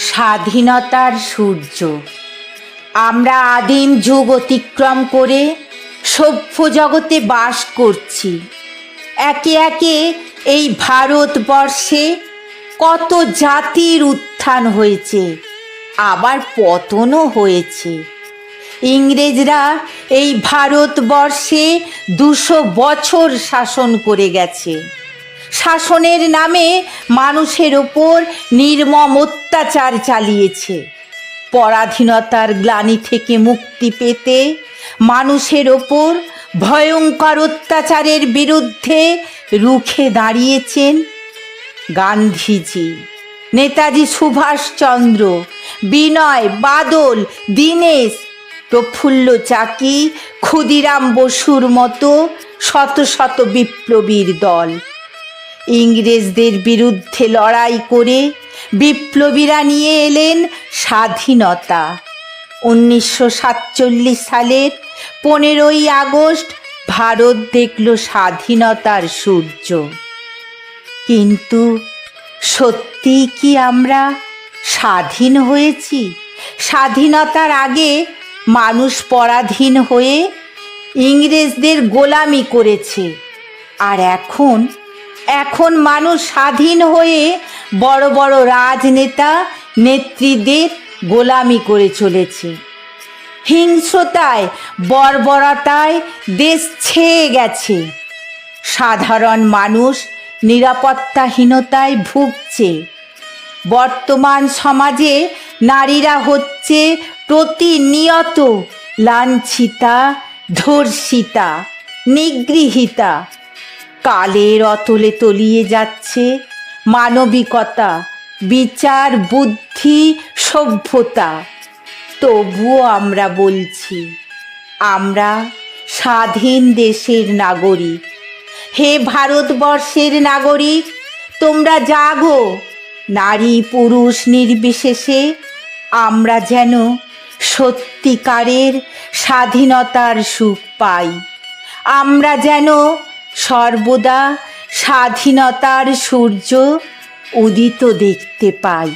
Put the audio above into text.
স্বাধীনতার সূর্য। আমরা আদিম যুগ অতিক্রম করে সভ্য জগতে বাস করছি। একে একে এই ভারতবর্ষে কত জাতির উত্থান হয়েছে, আবার পতনও হয়েছে। ইংরেজরা এই ভারতবর্ষে 200 বছর শাসন করে গেছে। শাসনের নামে মানুষের ওপর নির্মম অত্যাচার চালিয়েছে। পরাধীনতার গ্লানি থেকে মুক্তি পেতে মানুষের ওপর ভয়ঙ্কর অত্যাচারের বিরুদ্ধে রুখে দাঁড়িয়েছেন গান্ধীজি, নেতাজি সুভাষচন্দ্র, বিনয় বাদল, দীনেশ, প্রফুল্ল চাকি, ক্ষুদিরাম বসুর মতো শত শত বিপ্লবীর দল। ইংরেজদের বিরুদ্ধে লড়াই করে বিপ্লবীরা নিয়ে এলেন স্বাধীনতা। 1947 সালের 15ই আগস্ট ভারত দেখল স্বাধীনতার সূর্য। কিন্তু সত্যি কি আমরা স্বাধীন হয়েছি? স্বাধীনতার আগে মানুষ পরাধীন হয়ে ইংরেজদের গোলামি করেছে, আর এখন মানুষ স্বাধীন হয়ে বড় বড় রাজনেতা নেত্রীদের গোলামি করে চলেছে। হিংস্রতায় বর্বরতায় দেশ ছেয়ে গেছে। সাধারণ মানুষ নিরাপত্তাহীনতায় ভুগছে। বর্তমান সমাজে নারীরা হচ্ছে প্রতিনিয়ত লাঞ্ছিতা, ধর্ষিতা, নিগৃহীতা। কালের অতলে তলিয়ে যাচ্ছে মানবিকতা, বিচার, বুদ্ধি, সভ্যতা। তবুও আমরা বলছি, আমরা স্বাধীন দেশের নাগরিক। হে ভারতবর্ষের নাগরিক, তোমরা জাগো। নারী পুরুষ নির্বিশেষে আমরা যেন সত্যিকারের স্বাধীনতার সুখ পাই। আমরা যেন সর্বদা স্বাধীনতার সূর্য উদিত দেখতে পাই।